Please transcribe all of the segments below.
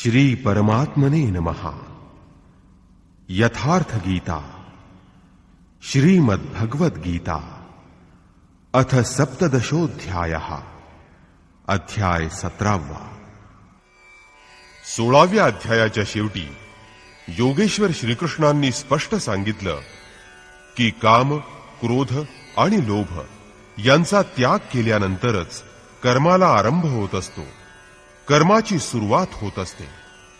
श्री परमात्मने नमः। यथार्थ गीता श्रीमद्भगवद गीता अथ सप्तदशोऽध्यायः अध्याय 17। 16व्या अध्यायाच्या शेवटी योगेश्वर श्रीकृष्णांनी स्पष्ट सांगितलं की काम, क्रोध आणि लोभ यांचा त्याग केल्यानंतरच कर्माला आरंभ होत असतो, कर्माची सुरुवात होत असते।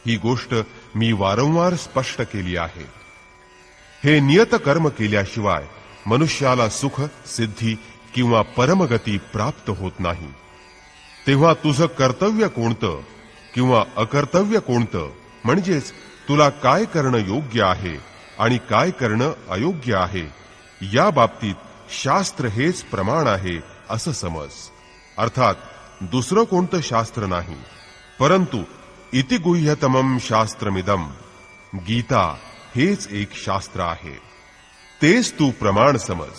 ही गोष्ट मी वारंवार स्पष्ट केली आहे। हे नियत कर्म केल्याशिवाय मनुष्याला सुख, सिद्धी किंवा परमगती प्राप्त होत नाही। तेव्हा तुझं कर्तव्य कोणतं किंवा अकर्तव्य कोणतं, म्हणजेच तुला काय करणं योग्य आहे आणि काय करणं अयोग्य आहे, या बाबतीत शास्त्र हेच प्रमाण आहे असं समज। अर्थात दुसरं कोणतं शास्त्र नाही, परंतु इति गुह्यतमं शास्त्रमिदं, गीता हेच एक शास्त्र आहे। तेच तू प्रमाण समज,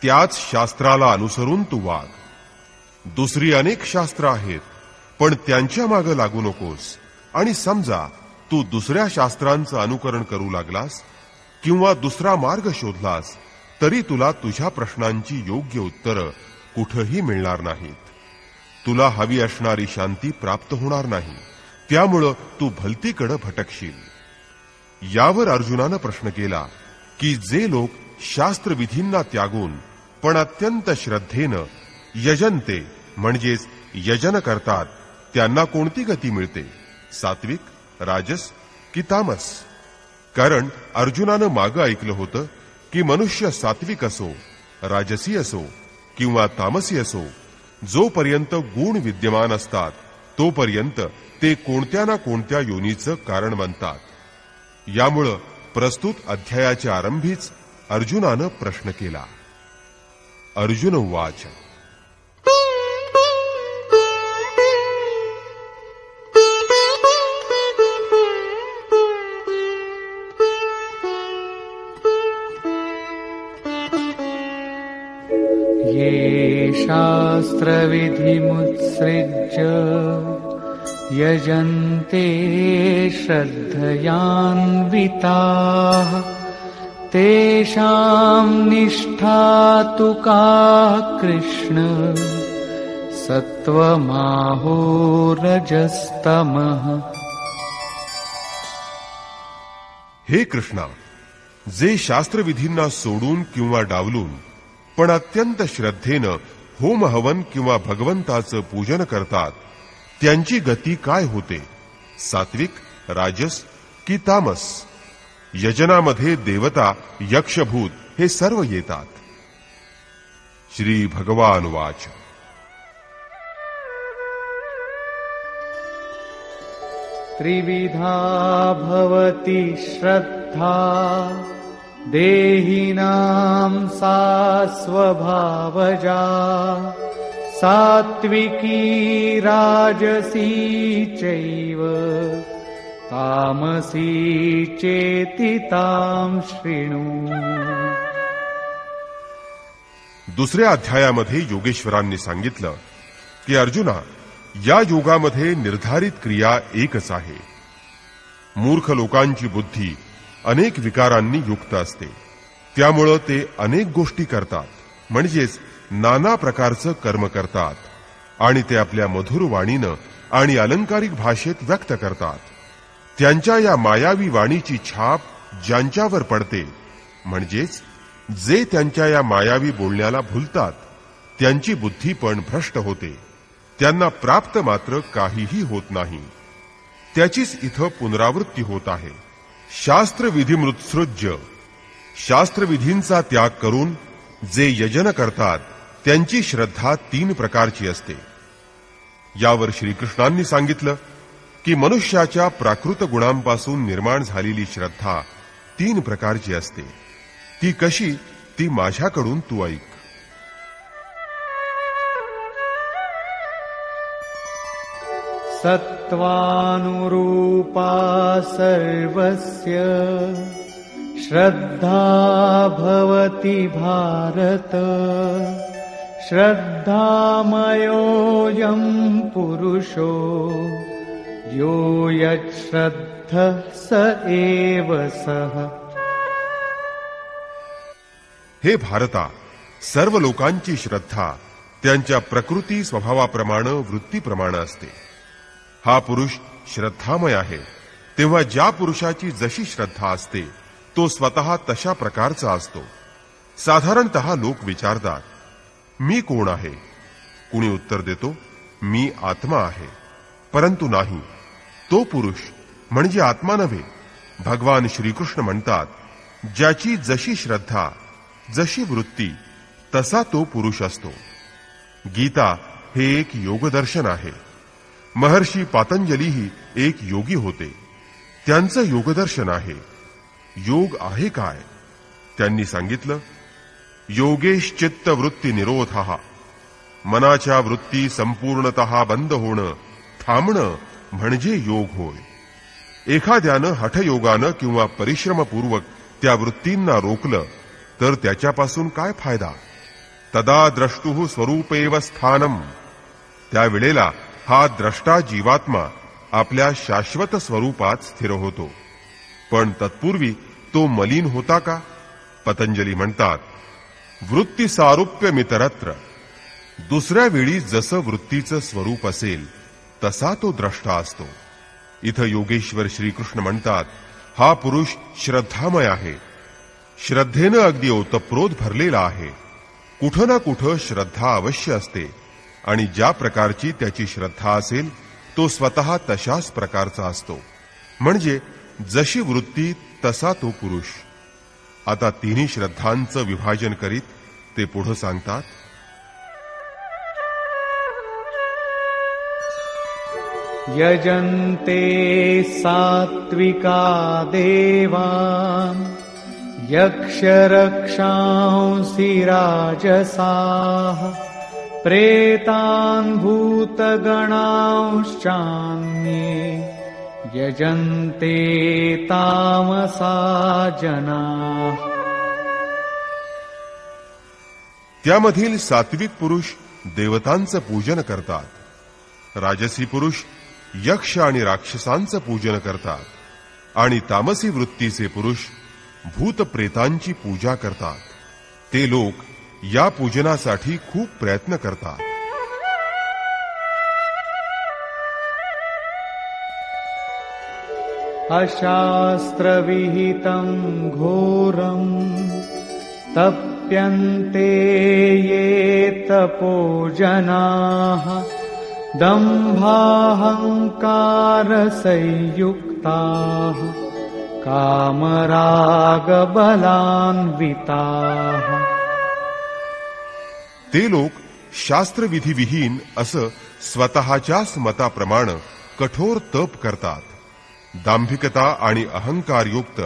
त्याच शास्त्राला अनुसरून तू वाग। दुसरी अनेक शास्त्र आहेत, पण त्यांच्या मागे लागू नकोस। आणि समजा तू दुसऱ्या शास्त्रांचं अनुकरण करू लागलास किंवा दुसरा मार्ग शोधलास, तरी तुला तुझ्या प्रश्नांची योग्य उत्तरं कुठेही मिळणार नाहीत। तुला हवी असणारी शांती प्राप्त होणार नाही, त्यामुळं तू भलतीकडे भटकशील। यावर अर्जुनानं प्रश्न केला की जे लोक शास्त्रविधींना त्यागून पण अत्यंत श्रद्धेनं यजनते म्हणजेच यजन करतात, त्यांना कोणती गती मिळते, सात्विक, राजस की तामस? कारण अर्जुनानं मागं ऐकलं होतं की मनुष्य सात्विक असो, राजसी असो किंवा तामसी असो, जोपर्यंत गुण विद्यमान असतात तोपर्यंत ते कोणत्या ना कोणत्या योनीचं कारण बनतात। यामुळं प्रस्तुत अध्यायाच्या आरंभीच अर्जुनानं प्रश्न केला। अर्जुन उवाच, ये शास्त्रविधिमुत्सृज्य यजन्ते श्रद्धयान्विताः, तेषां निष्ठा तु का कृष्ण सत्त्वमाहो रजस्तमः। हे कृष्णा, जे शास्त्रविधींना सोडून किंवा डावलून पण अत्यंत श्रद्धेनं होम हवन किंवा भगवंताचं पूजन करतात, त्यांची गती काय होते, सात्विक, राजस की तामस? यजनामध्ये देवता, यक्षभूत हे सर्व येतात। श्री भगवान वाच, त्रिविधा भवति श्रद्धा देहिनां सा स्वभावजा, सात्विकी राजसी चैव तामसी चेति तां शृणु। दुसऱ्या अध्यायामध्ये योगेश्वरांनी सांगितलं की अर्जुना, या योगामध्ये निर्धारित क्रिया एकच आहे। मूर्ख लोकांची बुद्धी अनेक विकारांनी युक्त असते, त्यामुळं ते अनेक गोष्टी करतात, म्हणजेच नाना प्रकारचं कर्म करतात आणि ते आपल्या मधुर वाणीनं आणि अलंकारिक भाषेत व्यक्त करतात। त्यांच्या या मायावी वाणीची छाप ज्यांच्यावर पडते, म्हणजेच जे त्यांच्या या मायावी बोलण्याला भुलतात, त्यांची बुद्धी पण भ्रष्ट होते, त्यांना प्राप्त मात्र काहीही होत नाही। त्याचीच इथं पुनरावृत्ती होत आहे। शास्त्रविधिमुत्सृज्य, शास्त्रविधींचा त्याग करून जे यजन करतात त्यांची श्रद्धा 3 प्रकारची असते। यावर श्रीकृष्णांनी सांगितलं की मनुष्याच्या प्राकृत गुणांपासून निर्माण झालेली श्रद्धा 3 प्रकारची असते। ती कशी, ती माझ्याकडून तू ऐक। सत्त्वानुरूपा सर्वस्य श्रद्धा भवति भारत, श्रद्धामयोऽयं पुरुषो यो यच्छ्रद्धः स एव सः। हे भारता, सर्व लोकांची श्रद्धा त्यांच्या प्रकृती स्वभावाप्रमाणे वृत्तीप्रमाणे असते. हा पुरुष श्रद्धामय आहे, तेव्हा ज्या पुरुषाची जशी श्रद्धा असते तो स्वतः तशा प्रकारचा असतो. साधारणतः लोक विचारतात, मी कोण आहे? कुणी उत्तर देतो, मी आत्मा आहे. परंतु नाही, तो पुरुष म्हणजे आत्मा नव्हे. भगवान श्रीकृष्ण म्हणतात, ज्याची जशी श्रद्धा, जशी वृत्ती, तसा तो पुरुष असतो. गीता हे एक योगदर्शन आहे. महर्षी पातंजलीही एक योगी होते. त्यांचं योगदर्शन आहे. योग आहे काय? त्यांनी सांगितलं, योगेश्चित्त वृत्ती निरोधः. मनाच्या वृत्ती संपूर्णतः बंद होणं, थांबणं म्हणजे योग होय. एखाद्यानं हठयोगानं किंवा परिश्रमपूर्वक त्या वृत्तींना रोखलं तर त्याच्यापासून काय फायदा? तदा द्रष्टुः स्वरूपेव स्थानम. त्यावेळेला हा द्रष्टा जीवात्मा आपल्या शाश्वत स्वरूपात स्थिर होतो. पण तत्पूर्वी तो मलिन होता का? पतंजली म्हणतात, वृत्ती सारूप्यमितरत्र. दुसऱ्या वेळी जसं वृत्तीचं स्वरूप असेल तसा तो द्रष्टा असतो. इथं योगेश्वर श्रीकृष्ण म्हणतात, हा पुरुष श्रद्धामय आहे. श्रद्धेनं अगदी ओतप्रोत भरलेला आहे. कुठं ना कुठं श्रद्धा अवश्य असते आणि ज्या प्रकारची त्याची श्रद्धा असेल तो स्वतः तशाच प्रकारचा असतो. म्हणजे जशी वृत्ती तसा तो पुरुष. आता तिन्ही श्रद्धांचं विभाजन करीत ते पुढे सांगतात, यजन्ते सात्विका देवान् यक्षरक्षांसि राजसाः प्रेतान् भूतगणांश्चान्ये यजन्ते तामसा जनाः. त्यामधील सात्विक पुरुष देवतांचं पूजन करतात. राजसी पुरुष यक्ष आणि राक्षसांचं पूजन करतात आणि तामसी वृत्तीचे पुरुष भूतप्रेतांची पूजा करतात. ते लोक या पूजनासाठी खूप प्रयत्न करतात. अशास्त्रविहितं घोरं तप्यन्ते ये तपोजनाः दम्भाहंकारसंयुक्ताः कामरागबलान्विताः. ते लोक शास्त्रविधीविहीन असं स्वतःच्याच मताप्रमाणे कठोर तप करतात. दांभिकता आणि अहंकारयुक्त,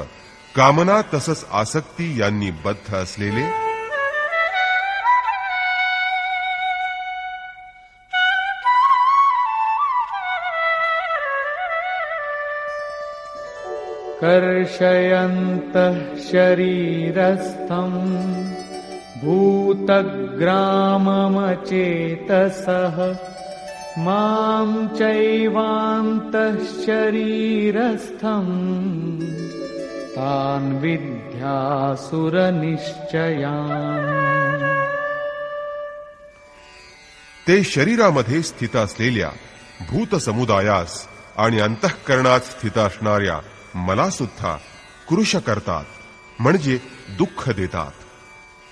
कामना तसंच आसक्ती यांनी बद्ध असलेले कर्षयन्तः शरीरस्थं भूतग्राममचेतसः मां चैवान्तः शरीरस्थं तान् विद्यासुरनिश्चयान्. ते शरीरामध्ये स्थित असलेल्या भूत समुदायास आणि अंतःकरणात स्थित असणाऱ्या मला सुद्धा कृश करतात, म्हणजे दुःख देतात.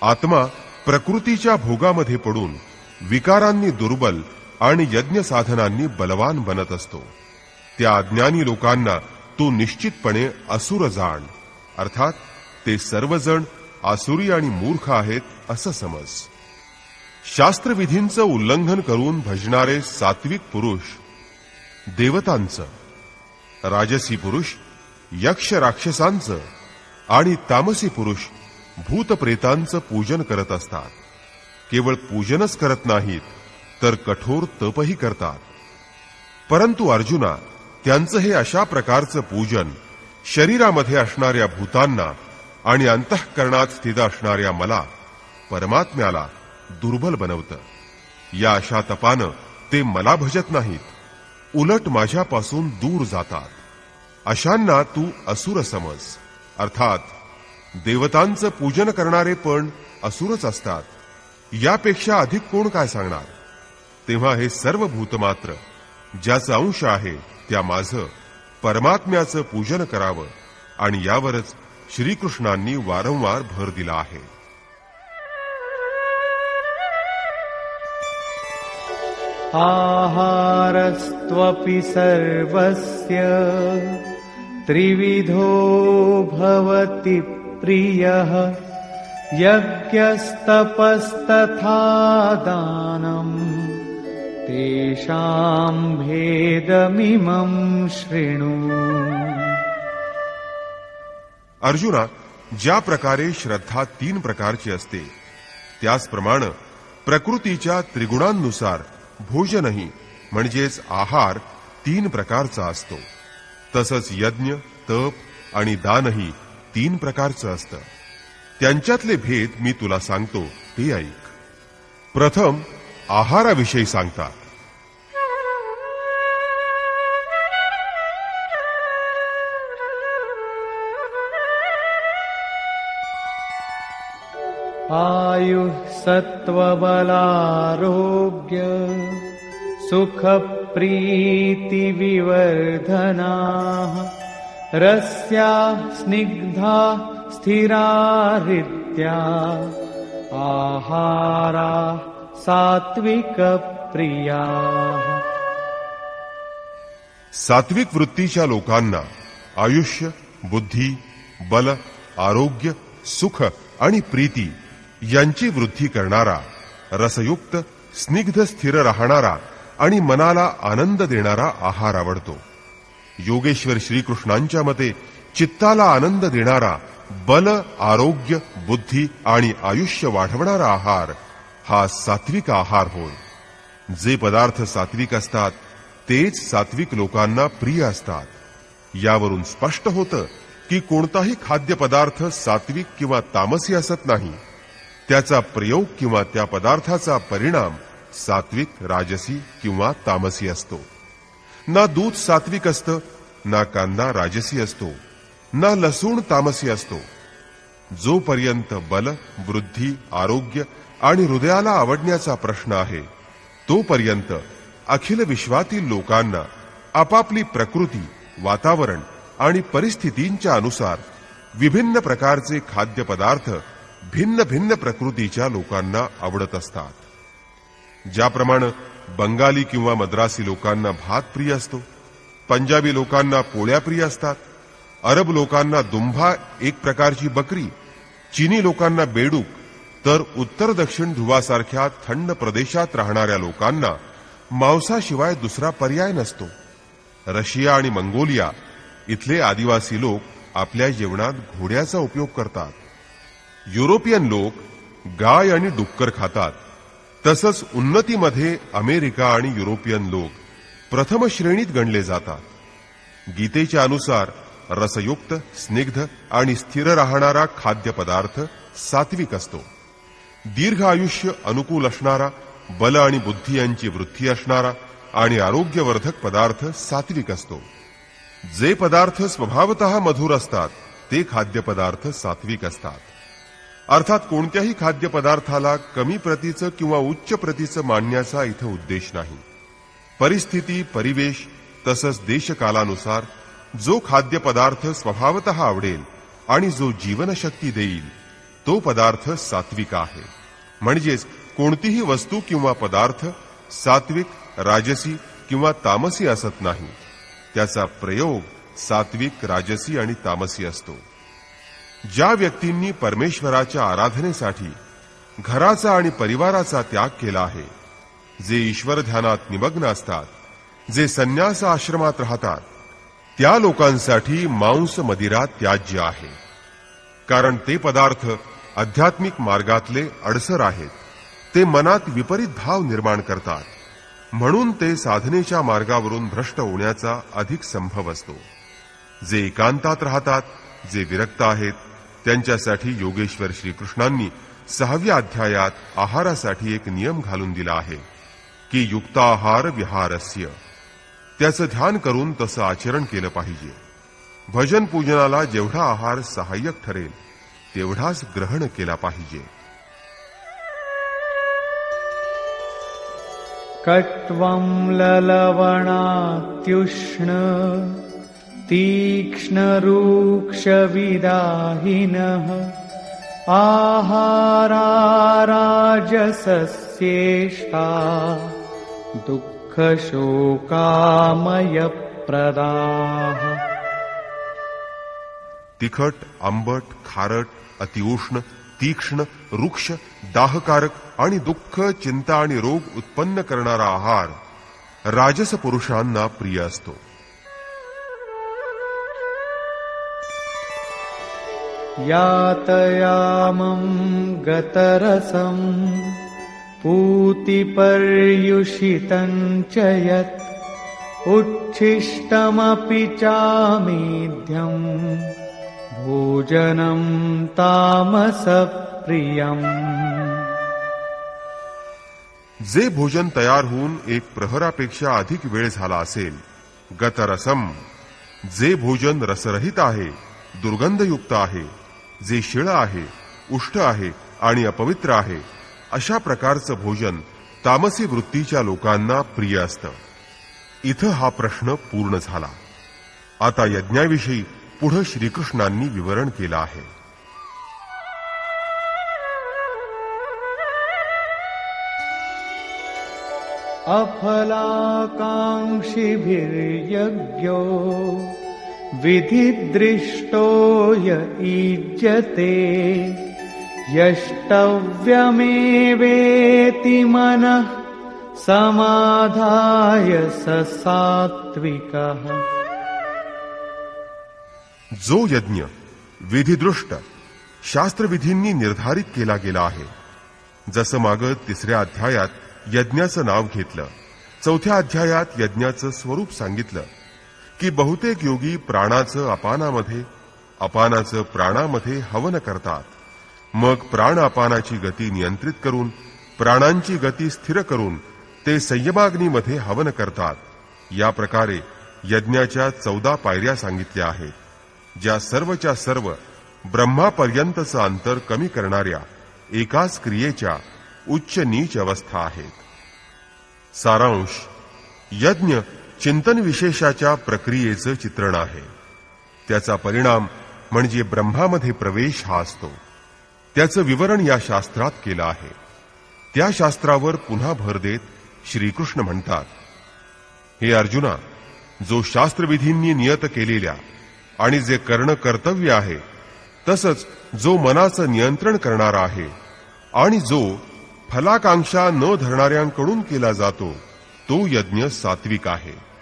आत्मा प्रकृतीच्या भोगामध्ये पडून विकारांनी दुर्बल आणि यज्ञ साधनांनी बलवान बनत असतो. त्या अज्ञानी लोकांना तू निश्चितपणे असुर जाण, अर्थात ते सर्वजण आसुरी आणि मूर्ख आहेत असं समज. शास्त्रविधींचं उल्लंघन करून भजणारे सात्विक पुरुष देवतांचं, राजसी पुरुष यक्ष राक्षसांचं आणि तामसी पुरुष भूतप्रेतांचं पूजन करत असतात. केवळ पूजनच करत नाहीत तर कठोर तपही करतात. परंतु अर्जुना, त्यांचं हे अशा प्रकारचं पूजन शरीरामध्ये असणाऱ्या भूतांना आणि अंतःकरणात स्थित असणाऱ्या मला, परमात्म्याला दुर्बल बनवतं. या अशा तपानं ते मला भजत नाहीत. उलट माझ्यापासून दूर जातात. अशांना तू असुर समज. अर्थात देवतांचं पूजन करणारे पण असुरच असतात. यापेक्षा अधिक कोण काय सांगणार. तेव्हा हे सर्व भूतमात्र ज्याचा अंश आहे त्या माझं परमात्म्याचं पूजन करावं, आणि यावरच श्रीकृष्णांनी वारंवार भर दिला आहे. आहारस्त्वपि सर्वस्य त्रिविधो भवति प्रियः यज्ञस्तपस्तथा दानम् तेषां भेदमिमं शृणु. अर्जुना, ज्या प्रकारे श्रद्धा 3 प्रकारची असते, त्याचप्रमाणे प्रकृतीच्या त्रिगुणांनुसार भोजनही म्हणजेच आहार 3 प्रकारचा असतो. तसंच यज्ञ, तप आणि दानही 3 प्रकारचं असतं. त्यांच्यातले भेद मी तुला सांगतो, ते ऐक. प्रथम आहाराविषयी सांगतात. आयुः सत्त्वबलारोग्य सुखप्रीतिविवर्धनाः रस्या स्निग्धा स्थिरा हृद्या आहारा सात्विकप्रियाः. सात्विक वृत्तीच्या लोकांना आयुष्य, बुद्धी, बल, आरोग्य, सुख आणि प्रीती यांची वृद्धी करणारा, रसयुक्त, स्निग्ध स्थिर राहणारा आणि मनाला आनंद देणारा आहार आवडतो. योगेश्वर श्रीकृष्णांच्या मते चित्ताला आनंद देणारा, बल, आरोग्य, बुद्धी आणि आयुष्य वाढवणारा आहार हा सात्विक आहार होय. जे पदार्थ सात्विक असतात तेच सात्विक लोकांना प्रिय असतात. यावरून स्पष्ट होतं की कोणताही खाद्यपदार्थ सात्विक किंवा तामसी असत नाही. त्याचा प्रयोग किंवा त्या पदार्थाचा परिणाम सात्विक, राजसी किंवा तामसी असतो. ना दूध सात्विक असतं, ना कांदा राजसी असतो, ना लसूण तामसी असतो. जोपर्यंत बल, वृद्धी, आरोग्य आणि हृदयाला आवडण्याचा प्रश्न आहे, तोपर्यंत अखिल विश्वातील लोकांना आपापली प्रकृती, वातावरण आणि परिस्थितींच्या अनुसार विभिन्न प्रकारचे खाद्यपदार्थ भिन्न भिन्न प्रकृतीच्या लोकांना आवडत असतात. ज्याप्रमाणे बंगाली किंवा मद्रासी लोकांना भात प्रिय असतो, पंजाबी लोकांना पोळ्या प्रिय असतात, अरब लोकांना दुंभा एक प्रकारची बकरी, चीनी लोकांना बेडूक, तर उत्तर दक्षिण ध्रुवासारख्या थंड प्रदेशात राहणाऱ्या लोकांना मांसाशिवाय दुसरा पर्याय नसतो. रशिया आणि मंगोलिया इथले आदिवासी लोक आपल्या जेवणात घोड्याचा उपयोग करतात. युरोपियन लोक गाय आणि डुक्कर खातात. तसंच उन्नतीमध्ये अमेरिका आणि युरोपियन लोक प्रथम श्रेणीत गणले जातात. गीतेच्या अनुसार रसयुक्त, स्निग्ध आणि स्थिर राहणारा खाद्यपदार्थ सात्विक असतो. दीर्घ आयुष्य अनुकूल असणारा, बल आणि बुद्धी यांची वृद्धी असणारा आणि आरोग्यवर्धक पदार्थ सात्विक असतो. जे पदार्थ स्वभावतः मधुर असतात ते खाद्यपदार्थ सात्विक असतात. अर्थात कोणत्याही खाद्यपदार्थाला कमी प्रतीचं किंवा उच्च प्रतीचं मानण्याचा इथं उद्देश नाही. परिस्थिती, परिवेश तसंच देशकालानुसार जो खाद्यपदार्थ स्वभावतः आवडेल आणि जो जीवनशक्ती देईल तो पदार्थ सात्विक आहे. म्हणजेच कोणतीही वस्तू किंवा पदार्थ सात्विक, राजसी किंवा तामसी असत नाही. त्याचा प्रयोग सात्विक, राजसी आणि तामसी असतो. ज्या व्यक्तींनी परमेश्वराच्या आराधनेसाठी घराचा आणि परिवाराचा त्याग केला आहे, जे ईश्वर ध्यानात निमग्न असतात, जे संन्यास आश्रमात राहतात, त्या लोकांसाठी मांस, मदिरा त्याज्य आहे. कारण ते पदार्थ आध्यात्मिक मार्गातले अडसर आहेत. ते मनात विपरीत भाव निर्माण करतात. म्हणून ते साधनेच्या मार्गावरून भ्रष्ट होण्याचा अधिक संभव असतो. जे एकांतात राहतात, जे विरक्त आहेत, त्यांच्यासाठी योगेश्वर श्रीकृष्णांनी 6व्या अध्यायात आहारासाठी एक नियम घालून दिला आहे की युक्ताहार विहारस्य. त्याचं ध्यान करून तसं आचरण केलं पाहिजे. भजन पूजनाला जेवढा आहार सहाय्यक ठरेल तेवढाच ग्रहण केला पाहिजे. कट्वं ललवणात्युष्ण तीक्ष्णरूक्षविदाहिनः आहारा राजसस्येषा दुःखशोकामयप्रदाः. तिखट, आंबट, खारट, अतिउष्ण, तीक्ष्ण, रुक्ष, दाहकारक आणि दुःख, चिंता आणि रोग उत्पन्न करणारा आहार राजस पुरुषांना प्रिय असतो. यातयामं गतरसं पूतिपर्युषितं च यत् उच्छिष्टमपि चामेध्यं भोजनं तामसप्रियम्. जे भोजन तयार होऊन एक प्रहरापेक्षा अधिक वेळ झाला असेल, गतरसम, जे भोजन रसरहित आहे, दुर्गंधयुक्त आहे, जे शिळ आहे, उष्ट आहे आणि अपवित्र आहे, अशा प्रकारचं भोजन तामसी वृत्तीच्या लोकांना प्रिय असतं. इथं हा प्रश्न पूर्ण झाला. आता यज्ञाविषयी पुढे श्रीकृष्णांनी विवरण केलं आहे. अफलाकाङ्क्षिभिर्यज्ञो विधिदृष्टो य ईज्यते यष्टव्यमेवेति मनः समाधाय स सात्विकः. जो यज्ञ विधिदृष्ट शास्त्रविधींनी निर्धारित केला गेला आहे, जसं मागं 3ऱ्या अध्यायात यज्ञाचं नाव घेतलं, 4थ्या अध्यायात यज्ञाचं स्वरूप सांगितलं की बहुतेक योगी प्राणाचं अपानामध्ये, अपानाचं प्राणामध्ये हवन करतात. मग प्राण अपानाची गती नियंत्रित करून, प्राणांची गती स्थिर करून ते संयमाग्नीमध्ये हवन करतात. या प्रकारे यज्ञाच्या 14 पायऱ्या सांगितल्या आहेत, ज्या सर्वच्या सर्व ब्रह्मापर्यंतचं अंतर कमी करणाऱ्या एकाच क्रियेच्या उच्च नीच अवस्था आहेत. सारांश: यज्ञ चिंतन विशेषाच्या प्रक्रियेचं चित्रण आहे. त्याचा परिणाम म्हणजे ब्रह्मामध्ये प्रवेश हा असतो. त्याचं विवरण या शास्त्रात केलं आहे. त्या शास्त्रावर पुन्हा भर देत श्रीकृष्ण म्हणतात, हे अर्जुना, जो शास्त्रविधींनी नियत केलेल्या आणि जे करणं कर्तव्य आहे, तसंच जो मनाचं नियंत्रण करणारा आहे आणि जो फलाकांक्षा न धरणाऱ्यांकडून केला जातो, तो यज्ञ सात्विक आहे.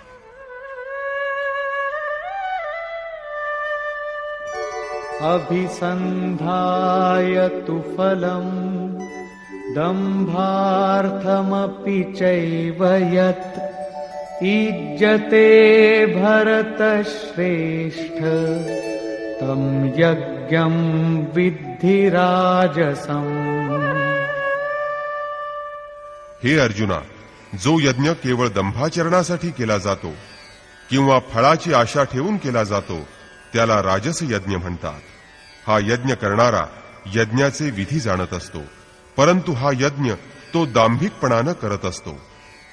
अभिसंधाय तु फलम् दम्भार्थमपि चैव यत् ईज्यते भरतश्रेष्ठ तं यज्ञं विद्धि राजसम्. हे अर्जुना, जो यज्ञ केवळ दंभाचरणासाठी केला जातो किंवा फळाची आशा ठेवून केला जातो, त्याला राजस यज्ञ म्हणतात. हा यज्ञ करणारा यज्ञाचे विधी जाणत असतो, परंतु हा यज्ञ तो दांभिकपणानं करत असतो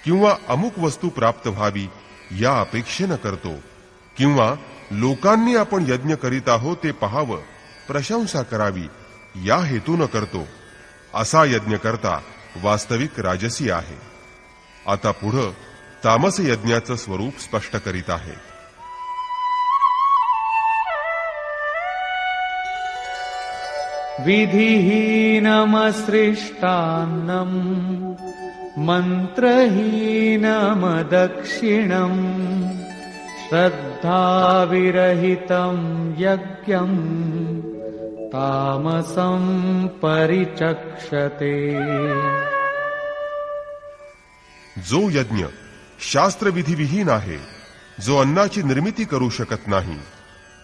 किंवा अमुक वस्तू प्राप्त व्हावी या अपेक्षेनं करतो किंवा लोकांनी आपण यज्ञ करीत आहोत ते पाहावं, प्रशंसा करावी या हेतूनं करतो. असा यज्ञ करता वास्तविक राजसी आहे. आता पुढं तामस यज्ञाचं स्वरूप स्पष्ट करीत आहे. विधिहीनमसृष्टान्नम् मन्त्रहीनमदक्षिणम् श्रद्धाविरहितं यज्ञं तामसं परिचक्षते. जो यज्ञ शास्त्रविधीविहीन आहे, जो अन्नाची निर्मिती करू शकत नाही,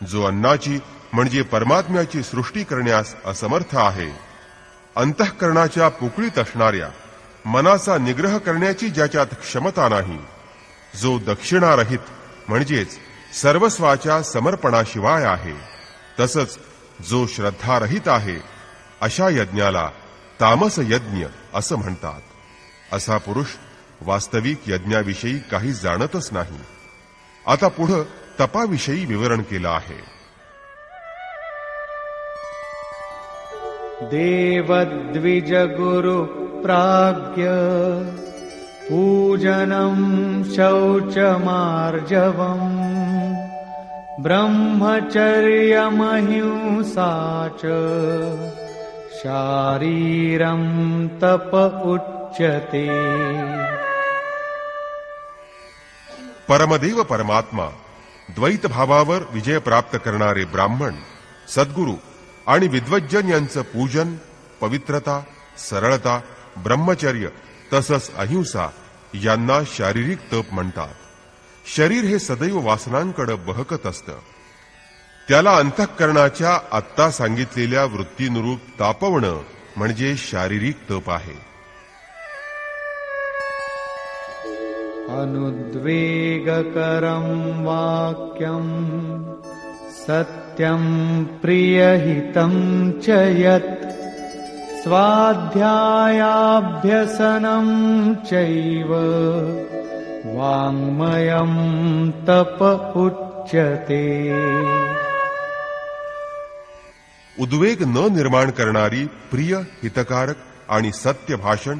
जो अन्नाची म्हणजे परमात्म्याची सृष्टी करण्यास असमर्थ आहे, अंतःकरणाच्या पोकळीत असणाऱ्या मनाचा निग्रह करण्याची ज्याच्यात क्षमता नाही, जो दक्षिणारहित म्हणजेच सर्वस्वाच्या समर्पणाशिवाय आहे, तसंच जो श्रद्धारहित आहे अशा यज्ञाला तामस यज्ञ असं म्हणतात. असा पुरुष वास्तविक यज्ञाविषयी काही जाणतच नाही. आता पुढं तपाविषयी विवरण केलं आहे. देवद्विज गुरु प्राज्ञ पूजनं शौचमार्जवम् ब्रह्मचर्यमहिंसा च शारीरं तप उच्यते. परमदेव परमात्मा द्वैत भावावर विजय प्राप्त करणारे ब्राह्मण, सद्गुरू आणि विद्वज्जन यांचं पूजन, पवित्रता, सरळता, ब्रह्मचर्य तसंच अहिंसा यांना शारीरिक तप म्हणतात. शरीर हे सदैव वासनांकडे बहकत असतं. त्याला अंतःकरणाच्या आत्ता सांगितलेल्या वृत्तीनुरूप तापवणं म्हणजे शारीरिक तप आहे. अनुद्वेगकरं वाक्यं सत्यं प्रियहितं च यत् स्वाध्यायाभ्यसनं चैव वाङ्मयं तप उच्यते. उद्वेग न निर्माण करणारी प्रिय, हितकारक आणि सत्य भाषण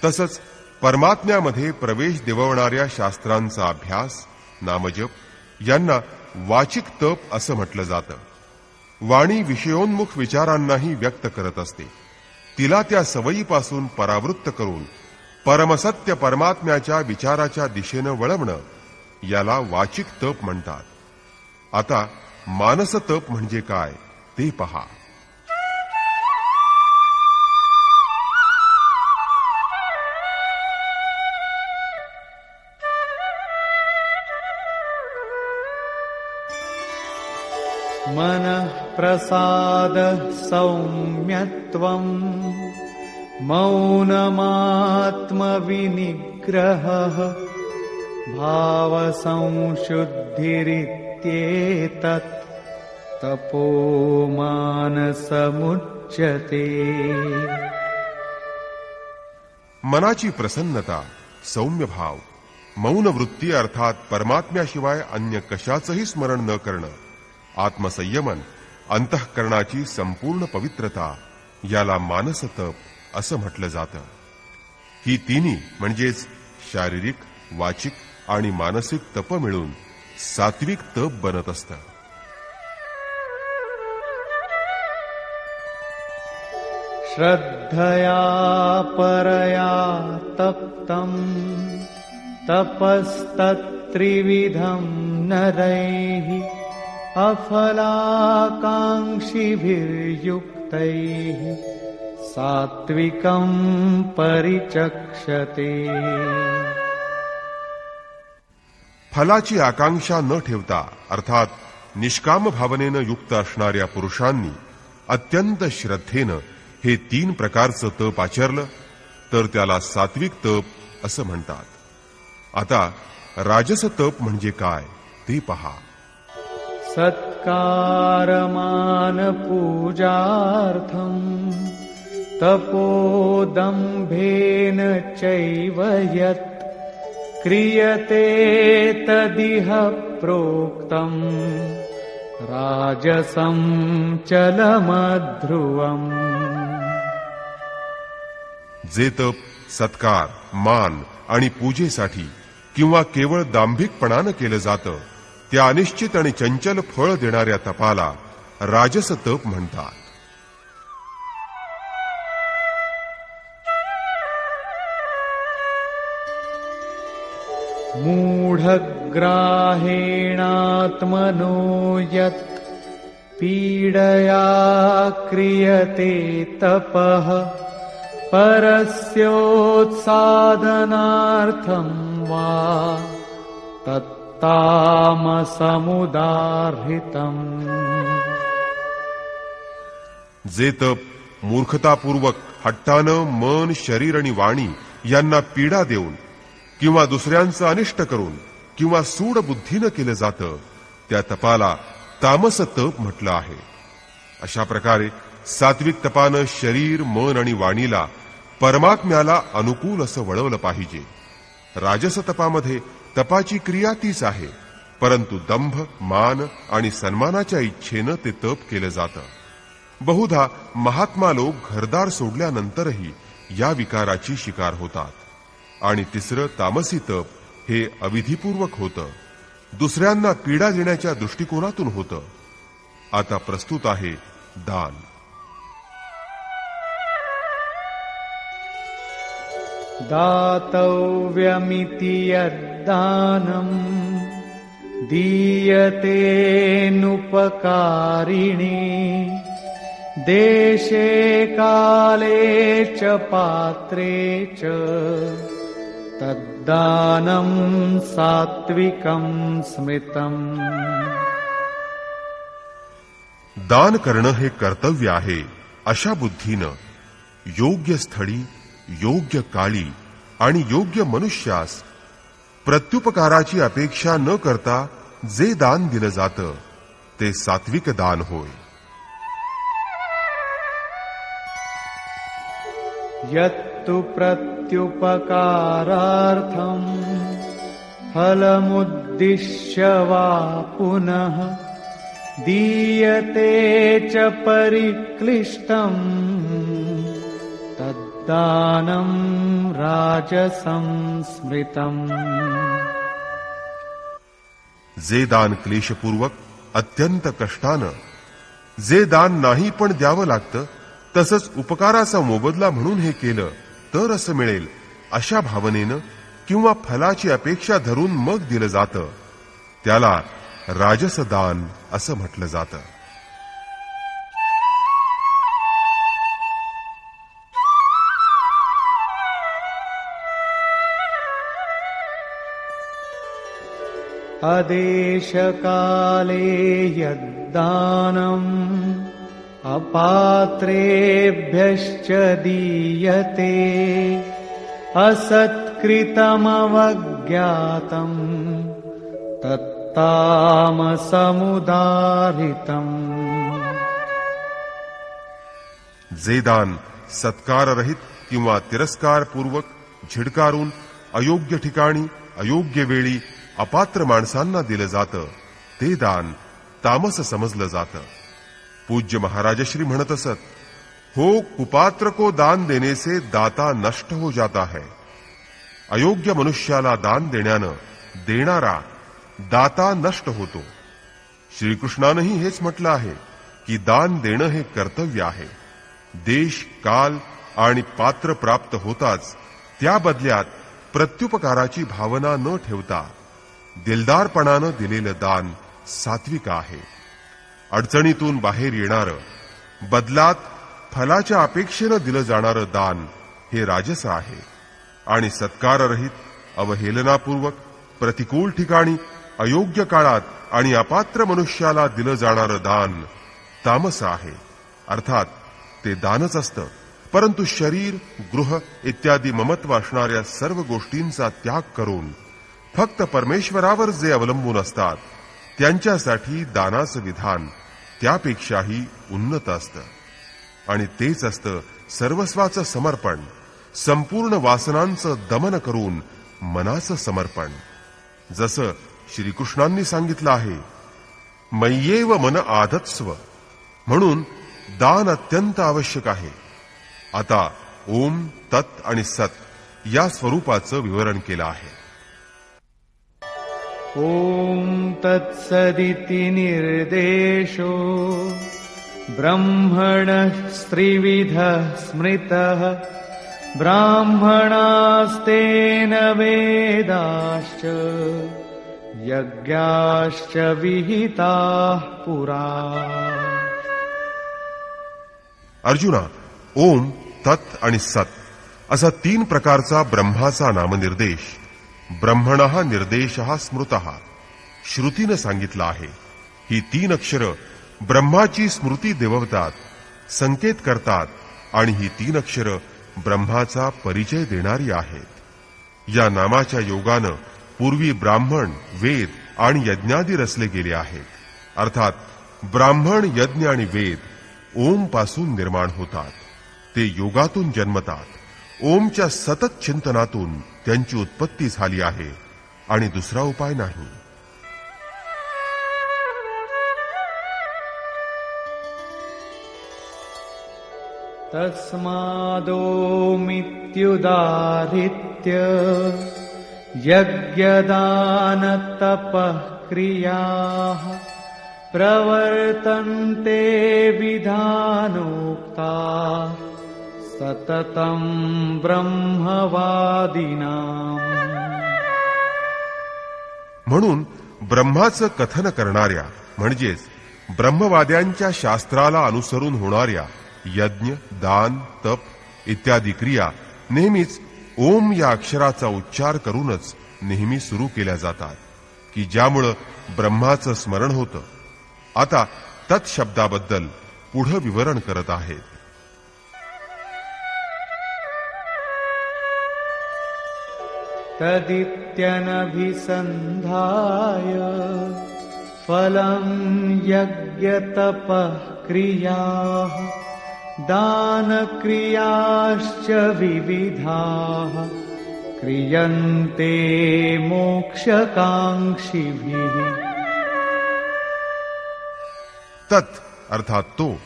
तसंच परमात्म्यामध्ये प्रवेश दिववणाऱ्या शास्त्रांचा अभ्यास, नामजप यांना वाचिक तप असं म्हटलं जातं. वाणी विषयोन्मुख विचारांनाही व्यक्त करत असते. तिला त्या सवयीपासून परावृत्त करून परमसत्य परमात्म्याच्या विचाराच्या दिशेनं वळवणं याला वाचिक तप म्हणतात. आता मानस तप म्हणजे काय ते पहा. मनः प्रसादः सौम्यत्वम् मौनमात्मविनिग्रहः भावसंशुद्धिरित्येतत् तपो मानसमुच्यते. मनाची प्रसन्नता, सौम्य भाव, मौन वृत्ती अर्थात परमात्म्याशिवाय अन्य कशाचंही स्मरण न करणं, आत्मसंयमन, अंतःकरणाची संपूर्ण पवित्रता याला मानस तप असं म्हटलं जातं. ही तिन्ही म्हणजेच शारीरिक, वाचिक आणि मानसिक तप मिळून सात्विक तप बनत असतं. श्रद्धया परया तप्तं तपस्तत्त्रिविधं नरैः अफलाकाङ्क्षिभिर्युक्तैः सात्विकं परिचक्षते. फलाची आकांक्षा न ठेवता अर्थात निष्काम भावनेनं युक्त असणाऱ्या पुरुषांनी अत्यंत श्रद्धेनं हे 3 प्रकारचं तप आचरलं तर त्याला सात्विक तप असं म्हणतात. आता राजस तप म्हणजे काय ते पहा. सत्कारमानपूजार्थं तपोदम्भेन चैव यत् क्रियते तदिह प्रोक्तं राजसं चलमध्रुवम्. जे तप सत्कार, मान आणि पूजेसाठी किंवा केवळ दांभिकपणानं केलं जातं त्या अनिश्चित आणि चंचल फळ देणाऱ्या तपाला राजस तप म्हणतात. मूढग्राहेणात्मनो यत् पीडया क्रियते तपः परस्योत्साधनार्थं वा तत्तामसमुदाहृतम्. जे तप मूर्खतापूर्वक हट्टानं मन, शरीर आणि वाणी यांना पीडा देऊन किंवा दुसऱ्यांचं अनिष्ट करून किंवा सूड बुद्धीनं केलं जातं त्या तपाला तामस तप म्हटलं आहे. अशा प्रकारे सात्विक तपानं शरीर, मन आणि वाणीला परमात्म्याला अनुकूल असं वळवलं पाहिजे. राजस तपामध्ये तपाची क्रिया तीच आहे, परंतु दंभ, मान आणि सन्मानाच्या इच्छेनं ते तप केलं जातं. बहुधा महात्मा लोक घरदार सोडल्यानंतरही या विकाराची शिकार होतात. आणि तिसरं तामसी तप हे अविधीपूर्वक होतं, दुसऱ्यांना पीडा देण्याच्या दृष्टिकोनातून होतं. आता प्रस्तुत आहे दान. दातव्यमिति यद्दानम् दीयतेऽनुपकारिणे देशे काले च पात्रे च तद्दानं सात्विकं स्मृतम्. दान करणं हे कर्तव्य आहे अशा बुद्धीनं योग्य स्थळी, योग्य काळी आणि योग्य मनुष्यास प्रत्युपकाराची अपेक्षा न करता जे दान दिलं जातं ते सात्विक दान होय. यत्तु प्रत्युपकारार्थं फलमुद्दिश्य वा पुनः दीयते च परिक्लिष्टम् तद्दानं राजसं स्मृतम्. जे दान क्लेशपूर्वक, अत्यंत कष्टानं, जे दान नाही पण द्यावं लागतं, तसंच उपकाराचा मोबदला म्हणून हे केलं तर असं मिळेल अशा भावनेनं किंवा फलाची अपेक्षा धरून मग दिलं जातं त्याला राजस दान असं म्हटलं जातं. अदेशकाले यद्दानम् अपात्रेभ्यश्च दीयते असत्कृतमवज्ञातम् तत्तामसमुदाहृतम्. जे दान सत्काररहित किंवा तिरस्कारपूर्वक, झिडकारून, अयोग्य ठिकाणी, अयोग्य वेळी अपात्र माणसांना दिलं जातं ते दान तामस समजलं जातं. पूज्य महाराजश्री म्हणत असत, हो कुपात्र को दान देने से दाता नष्ट हो जाता है. अयोग्य मनुष्याला दान देण्यानं देणारा दाता नष्ट होतो. श्रीकृष्णानंही हेच म्हटलं आहे की दान देणं हे कर्तव्य आहे. देश, काल आणि पात्र प्राप्त होताच त्या बदल्यात प्रत्युपकाराची भावना न ठेवता दिलदारपणानं दिलेलं दान सात्विक आहे. अडचणीतून बाहेर येणारं, बदलात फलाच्या अपेक्षेनं दिलं जाणारं दान हे राजस आहे. आणि सत्काररहित, अवहेलनापूर्वक, प्रतिकूल ठिकाणी, अयोग्य काळात आणि अपात्र मनुष्याला दिलं जाणारं दान तामस आहे. अर्थात ते दानच असतं, परंतु शरीर, गृह इत्यादी ममत्व असणाऱ्या सर्व गोष्टींचा त्याग करून फक्त परमेश्वरावर जे अवलंबून असतात त्यांच्यासाठी दानाचं विधान त्यापेक्षाही उन्नत असतं. आणि तेच असतं सर्वस्वाचं समर्पण, संपूर्ण वासनांचं दमन करून मनाचं समर्पण. जसं श्रीकृष्णांनी सांगितलं आहे, मय्येव मन आधत्स्व, म्हणून दान अत्यंत आवश्यक आहे. आता ओम, तत् आणि सत या स्वरूपाचं विवरण केलं आहे. ॐ तत्सदिति निर्देशो ब्रह्मणः त्रिविधः स्मृतः ब्राह्मणास्तेन वेदाश्च यज्ञाश्च विहिताः पुरा. अर्जुना, ओम, तत् आणि सत असा 3 प्रकारचा ब्रह्माचा नामनिर्देश ब्रह्मणः निर्देशः स्मृतः श्रुतीनं सांगितलं आहे. ही 3 अक्षरं ब्रह्माची स्मृती देववतात, संकेत करतात आणि ही 3 अक्षरं ब्रह्माचा परिचय देणारी आहेत. या नामाच्या योगानं पूर्वी ब्राह्मण, वेद आणि यज्ञादी रचले गेले आहेत. अर्थात ब्राह्मण, यज्ञ आणि वेद ओम पासून निर्माण होतात. ते योगातून जन्मतात. ओमच्या सतत चिंतनातून त्यांची उत्पत्ती झाली आहे आणि दुसरा उपाय नाही. तस्मादोमित्युदाहृत्य यज्ञदानतपः क्रियाः प्रवर्तन्ते विधानोक्ता सततं ब्रह्मवादिनाम्. म्हणून ब्रह्माचं कथन करणाऱ्या म्हणजेच ब्रह्मवाद्यांच्या शास्त्राला अनुसरून होणाऱ्या यज्ञ, दान, तप इत्यादी क्रिया नेहमीच ओम या अक्षराचा उच्चार करूनच नेहमी सुरू केल्या जातात की ज्यामुळं ब्रह्माचं स्मरण होतं. आता तत् शब्दाबद्दल पुढं विवरण करत आहेत. तदित्यनभिसन्धाय फलं यज्ञतपः क्रियाः दानक्रियाश्च विविधाः क्रियन्ते मोक्षकांक्षिभिः. तत् अर्थात तो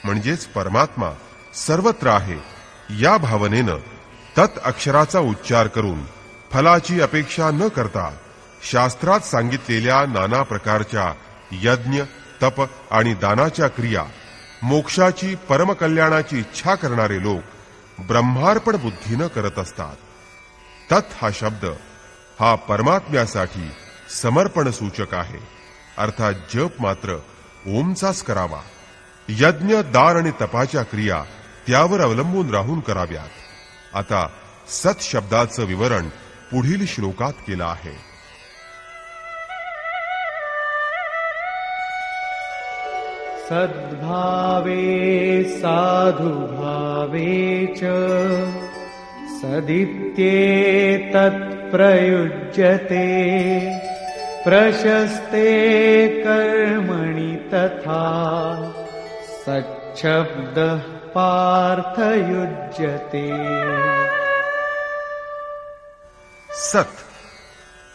म्हणजेच परमात्मा सर्वत्र आहे या भावनेनं तत् अक्षराचा उच्चार करून फलाची अपेक्षा न करता शास्त्रात सांगितलेल्या नाना प्रकारच्या यज्ञ, तप आणि दानाच्या क्रिया, मोक्षाची, परमकल्याणाची इच्छा करणारे लोक ब्रह्मार्पण बुद्धीनं करत असतात. तत् हा शब्द हा परमात्म्यासाठी समर्पण सूचक आहे. अर्थात जप मात्र ओमचाच करावा. यज्ञ, दान आणि तपाच्या क्रिया त्यावर अवलंबून राहून कराव्यात. आता सत शब्दाचं विवरण पुढील श्लोकात केलं आहे. सद्भावे साधुभावे च सदित्येतत् प्रयुज्यते प्रशस्ते कर्मणि तथा सच्छब्दः पार्थयुज्यते. सत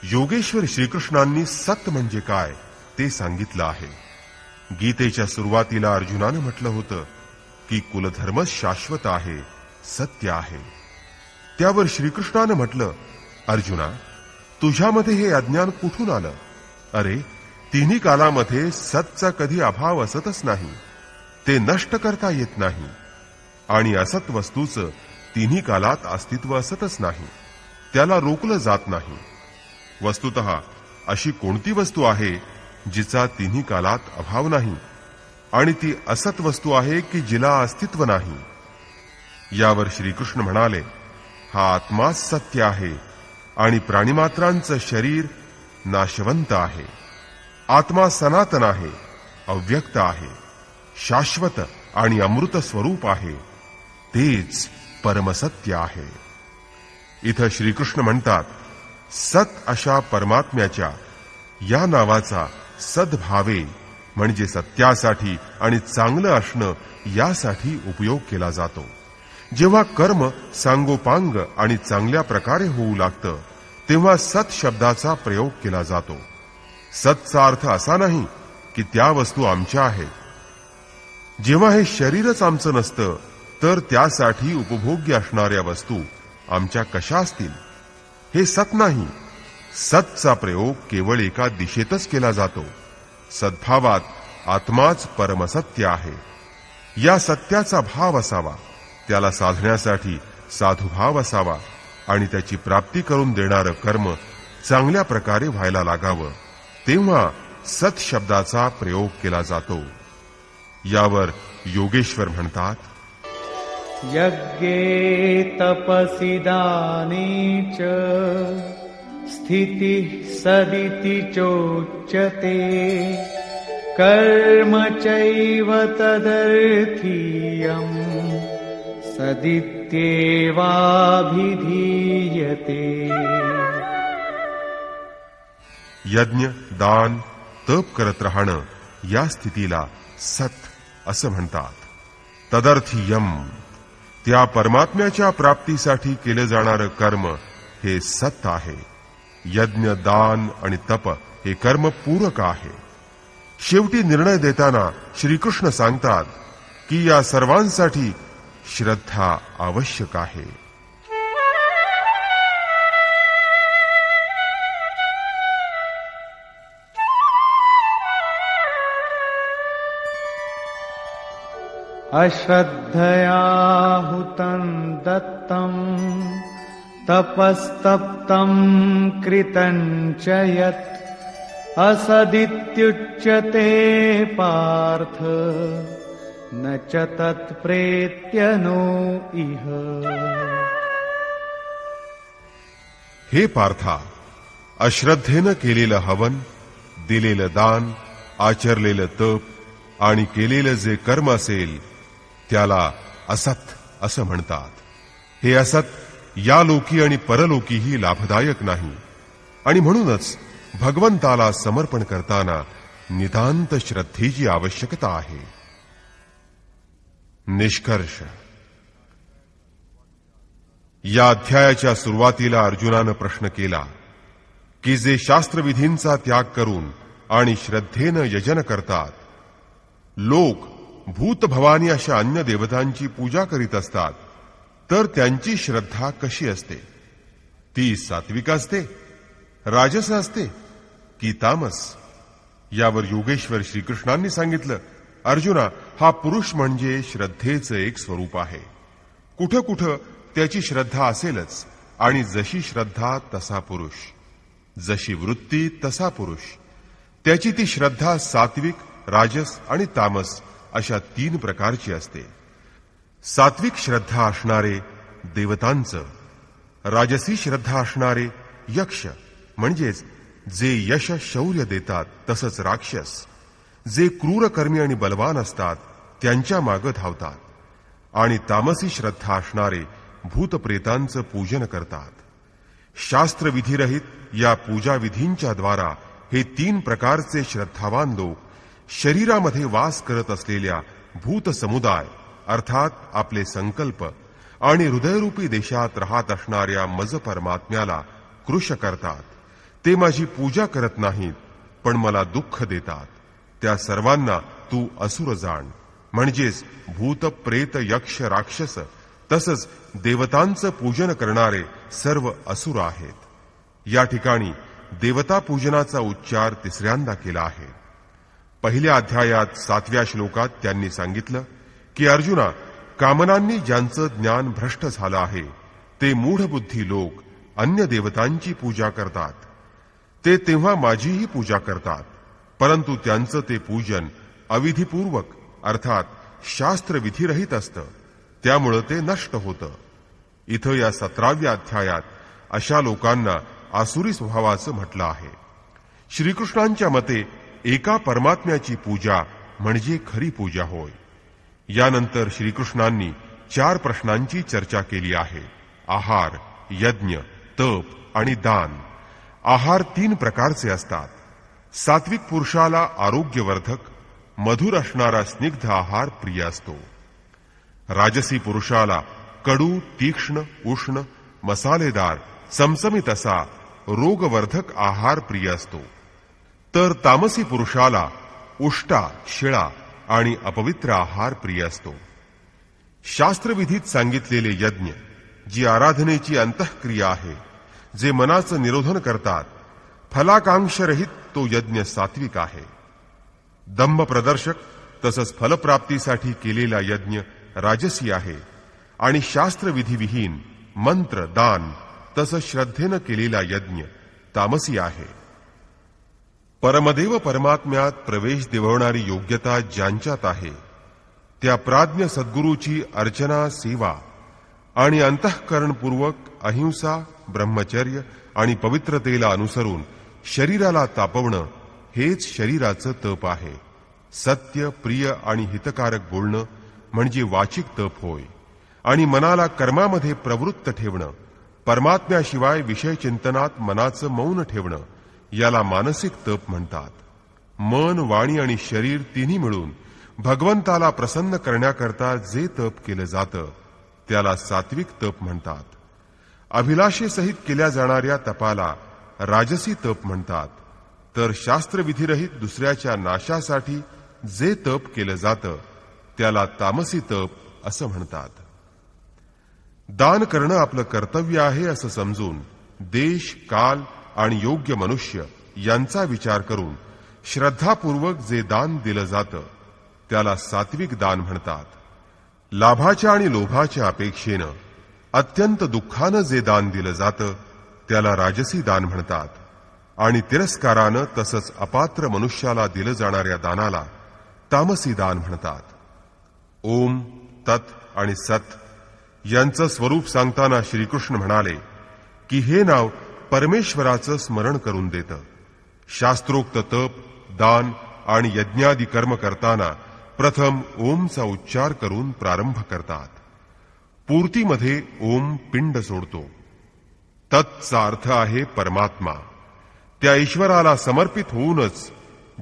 योगेश्वर श्रीकृष्णांनी सत म्हणजे काय ते सांगितलं आहे. गीतेच्या सुरुवातीला अर्जुनानं म्हटलं होतं की कुलधर्म शाश्वत आहे, सत्य आहे. त्यावर श्रीकृष्णानं म्हटलं, अर्जुना, तुझ्यामध्ये हे अज्ञान कुठून आलं? अरे, तिन्ही कालामध्ये सतचा कधी अभाव असतच नाही. ते नष्ट करता येत नाही आणि असत वस्तूचं तिन्ही कालात अस्तित्व असतच नाही. त्याला रोखलं जात नाही. वस्तुतः अशी कोणती वस्तू आहे जिचा तिन्ही कालात अभाव नाही आणि ती असत वस्तू आहे की जिला अस्तित्व नाही? यावर श्रीकृष्ण म्हणाले, हा आत्माच सत्य आहे आणि प्राणिमात्रांचं शरीर नाशवंत आहे. आत्मा सनातन आहे, अव्यक्त आहे, शाश्वत आणि अमृत स्वरूप आहे. तेच परमसत्य आहे. इथं श्रीकृष्ण म्हणतात, सत अशा परमात्म्याच्या या नावाचा सद्भावे म्हणजे सत्यासाठी आणि चांगलं असणं यासाठी उपयोग केला जातो. जेव्हा कर्म सांगोपांग आणि चांगल्या प्रकारे होऊ लागतं तेव्हा सत शब्दाचा प्रयोग केला जातो. सतचा अर्थ असा नाही की त्या वस्तू आमच्या आहेत. जेव्हा हे शरीरच आमचं नसतं तर त्यासाठी उपभोग्य असणाऱ्या वस्तू आमच्या कशा असतील? हे सत नाही. सतचा प्रयोग केवळ एका दिशेतच केला जातो. सद्भावात आत्माच परमसत्य आहे. या सत्याचा भाव असावा, त्याला साधण्यासाठी साधुभाव असावा आणि त्याची प्राप्ती करून देणारं कर्म चांगल्या प्रकारे व्हायला लागावं, तेव्हा सत शब्दाचा प्रयोग केला जातो. यावर योगेश्वर म्हणतात, यज्ञे तपसि दाने च स्थितिः सदिति चोच्यते कर्म चैव तदर्थीयम् सदित्येवाभिधीयते. यज्ञ, दान, तप करत राहणं या स्थितीला सत असं म्हणतात. तदर्थी यम, त्या परमात्म्याच्या प्राप्तीसाठी केलं जाणारं कर्म हे सत आहे. यज्ञ, दान आणि तप हे कर्म पूरक आहे. शेवटी निर्णय देताना श्रीकृष्ण सांगतात की या सर्वांसाठी श्रद्धा आवश्यक आहे. अश्रद्धया हुतं दत्तं तपस्तप्तं कृतं च यत् असदित्युच्यते पार्थ न च तत्प्रेत्य नो इह. हे पार्था, अश्रद्धेनं केलेलं हवन, दिलेलं दान, आचरलेलं तप आणि केलेलं जे कर्म असेल त्याला असत असं म्हणतात. हे असत या लोकी आणि परलोकीही लाभदायक नाही आणि म्हणूनच भगवंताला समर्पण करताना नितांत श्रद्धेची आवश्यकता आहे. निष्कर्ष. या अध्यायाच्या सुरुवातीला अर्जुनानं प्रश्न केला की जे शास्त्रविधींचा त्याग करून आणि श्रद्धेनं यजन करतात, लोक भूत, भवानी अशा अन्य देवतांची पूजा करीत असतात, तर त्यांची श्रद्धा कशी असते? ती सात्विक असते, राजस असते की तामस? यावर योगेश्वर श्रीकृष्णांनी सांगितलं, अर्जुना, हा पुरुष म्हणजे श्रद्धेचं एक स्वरूप आहे. कुठं कुठं त्याची श्रद्धा असेलच, आणि जशी श्रद्धा तसा पुरुष, जशी वृत्ती तसा पुरुष. त्याची ती श्रद्धा सात्विक, राजस आणि तामस अशा 3 प्रकारची असते. सात्विक श्रद्धा असणारे देवतांचं, राजसी श्रद्धा असणारे यक्ष म्हणजेच जे यश शौर्य देतात, तसंच राक्षस जे क्रूरकर्मी आणि बलवान असतात त्यांच्या मागं धावतात, आणि तामसी श्रद्धा असणारे भूतप्रेतांचं पूजन करतात. शास्त्रविधीरहित या पूजाविधींच्या द्वारा हे 3 प्रकारचे श्रद्धावान लोक शरीरामध्ये वास करत असलेल्या भूत समुदाय अर्थात आपले संकल्प आणि हृदयरूपी देशात राहत असणाऱ्या मज परमात्म्याला कृश करतात. ते माझी पूजा करत नाहीत, पण मला दुःख देतात. त्या सर्वांना तू असुर जाण, म्हणजेच भूत, प्रेत, यक्ष, राक्षस तसंच देवतांचं पूजन करणारे सर्व असुर आहेत. या ठिकाणी देवता पूजनाचा उच्चार 3ऱ्यांदा केला आहे. पहिल्या अध्यायात 7व्या श्लोकात त्यांनी सांगितलं की अर्जुना, कामनांनी ज्यांचं ज्ञान भ्रष्ट झालं आहे ते मूढबुद्धी लोक अन्य देवतांची पूजा करतात. ते तेव्हा माझीही पूजा करतात, परंतु त्यांचं ते पूजन अविधिपूर्वक अर्थात शास्त्रविधीरहित असतं, त्यामुळं ते नष्ट होतं. इथं या 17व्या अध्यायात अशा लोकांना आसुरी स्वभावाचं म्हटलं आहे. श्रीकृष्णांच्या मते एका परमात्म्याची पूजा म्हणजे खरी पूजा होय. यानंतर श्रीकृष्णांनी 4 प्रश्नांची चर्चा केली आहे: आहार, यज्ञ, तप आणि दान. आहार 3 प्रकारचे असतात. सात्विक पुरुषाला आरोग्यवर्धक, मधुर असणारा स्निग्ध आहार प्रिय असतो. राजसी पुरुषाला कडू, तीक्ष्ण, उष्ण, मसालेदार, चमचमीत असा रोगवर्धक आहार प्रिय असतो. तर तामसी पुरुषाला उष्टा, शिळा आणि अपवित्र आहार प्रिय असतो. शास्त्रविधीत सांगितलेले यज्ञ, जी आराधनेची अंतःक्रिया आहे, जे मनाचं निरोधन करतात, फलाकांक्षरहित तो यज्ञ सात्विक आहे. दंभ प्रदर्शक तसंच फलप्राप्तीसाठी केलेला यज्ञ राजसी आहे, आणि शास्त्रविधीविहीन मंत्र, दान तसंच श्रद्धेनं केलेला यज्ञ तामसी आहे. परमदेव परमात्म्यात प्रवेश दिववणारी योग्यता ज्यांच्यात आहे, त्या प्राज्ञ सद्गुरूची अर्चना, सेवा आणि अंतःकरणपूर्वक अहिंसा, ब्रह्मचर्य आणि पवित्रतेला अनुसरून शरीराला तापवणं हेच शरीराचं तप आहे. सत्य, प्रिय आणि हितकारक बोलणं म्हणजे वाचिक तप होय, आणि मनाला कर्मामध्ये प्रवृत्त ठेवणं, परमात्म्याशिवाय विषय चिंतनात मनाचं मौन ठेवणं याला मानसिक तप म्हणतात. मन, वाणी आणि शरीर तिन्ही मिळून भगवंताला प्रसन्न करण्याकरता जे तप केलं जातं त्याला सात्विक तप म्हणतात. अभिलाषेसहित केल्या जाणाऱ्या तपाला राजसी तप म्हणतात. तर शास्त्रविधिरहित दुसऱ्याच्या नाशासाठी जे तप केलं जातं त्याला तामसी तप असं म्हणतात. दान करणं आपलं कर्तव्य आहे असं समजून देश, काल आणि योग्य मनुष्य यांचा विचार करून श्रद्धापूर्वक जे दान दिलं जातं त्याला सात्विक दान म्हणतात. लाभाच्या आणि लोभाच्या अपेक्षेनं अत्यंत दुःखानं जे दान दिलं जातं त्याला राजसी दान म्हणतात. आणि तिरस्कारानं तसंच अपात्र मनुष्याला दिलं जाणाऱ्या दानाला तामसी दान म्हणतात. ओम, तत् आणि सत यांचं स्वरूप सांगताना श्रीकृष्ण म्हणाले की हे नाव परमेश्वराचं स्मरण करून देतं. शास्त्रोक्त तप, दान आणि यज्ञादी कर्म करताना प्रथम ओमचा उच्चार करून प्रारंभ करतात. पूर्तीमध्ये ओम पिंड सोडतो. तत्चा अर्थ आहे परमात्मा. त्या ईश्वराला समर्पित होऊनच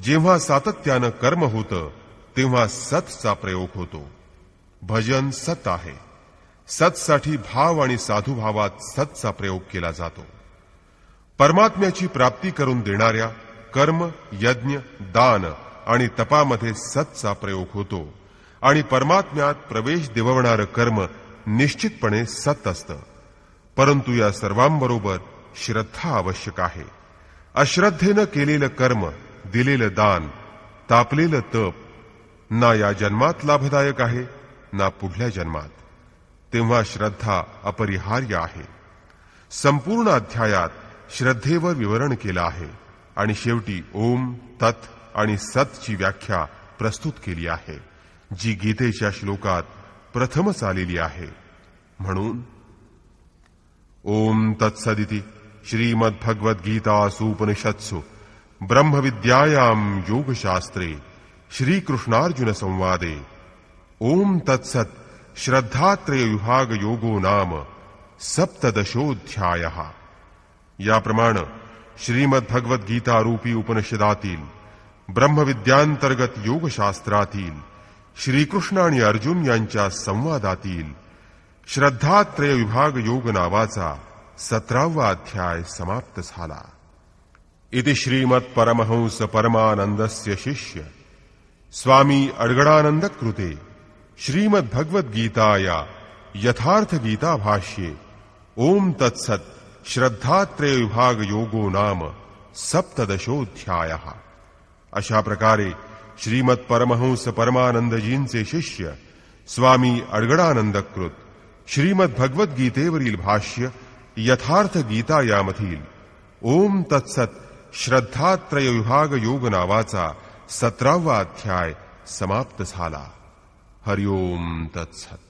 जेव्हा सातत्यानं कर्म होतं तेव्हा सतचा प्रयोग होतो. भजन सत आहे. सतसाठी भाव आणि साधुभावात सतचा प्रयोग केला जातो. परमात्म्याची प्राप्ती करून देणाऱ्या कर्म, यज्ञ, दान आणि तपामध्ये सतचा प्रयोग होतो आणि परमात्म्यात प्रवेश दिववणारं कर्म निश्चितपणे सत असतं. परंतु या सर्वांबरोबर श्रद्धा आवश्यक आहे. अश्रद्धेनं केलेलं कर्म, दिलेलं दान, तापलेलं तप ना या जन्मात लाभदायक आहे ना पुढल्या जन्मात. तेव्हा श्रद्धा अपरिहार्य आहे. संपूर्ण अध्यायात श्रद्धेवर विवरण केलं आहे आणि शेवटी ओम, तत् आणि सतची व्याख्या प्रस्तुत केली आहे जी गीतेच्या श्लोकात प्रथमच आलेली आहे. म्हणून ओम तत्सदिति श्रीमद्भगवद्गीतासूपनिषत्सु ब्रह्मविद्यायां योगशास्त्रे श्रीकृष्णार्जुन संवादे ओम तत्सत् श्रद्धात्रय विभाग योगो नाम सप्तदशोऽध्यायः. याप्रमाणे श्रीमद्भगवद्गीता रूपी उपनिषदातील ब्रह्मविद्यांतर्गत योगशास्त्रातील श्रीकृष्ण आणि अर्जुन यांच्या संवादातील श्रद्धात्रय विभाग योग नावाचा 17वा अध्याय समाप्त झाला. इति श्रीमत् परमहंस परमानंदस्य शिष्य स्वामी अडगडानंद कृते श्रीमद्भगवद्गीताया यथार्थ गीता भाष्ये ओम तत्सत् श्रद्धात्रय विभाग योगो नाम सप्तदशोऽध्यायः. अशा प्रकारे श्रीमत् परमहंस परमानंदजींचे शिष्य स्वामी अडगडानंदकृत श्रीमद्भगवद्गीतेवरील भाष्य यथार्थ गीता यामधील ओम तत्सत् श्रद्धात्रय विभाग योग नावाचा 17वा अध्याय समाप्त झाला. हरिओम तत्सत्.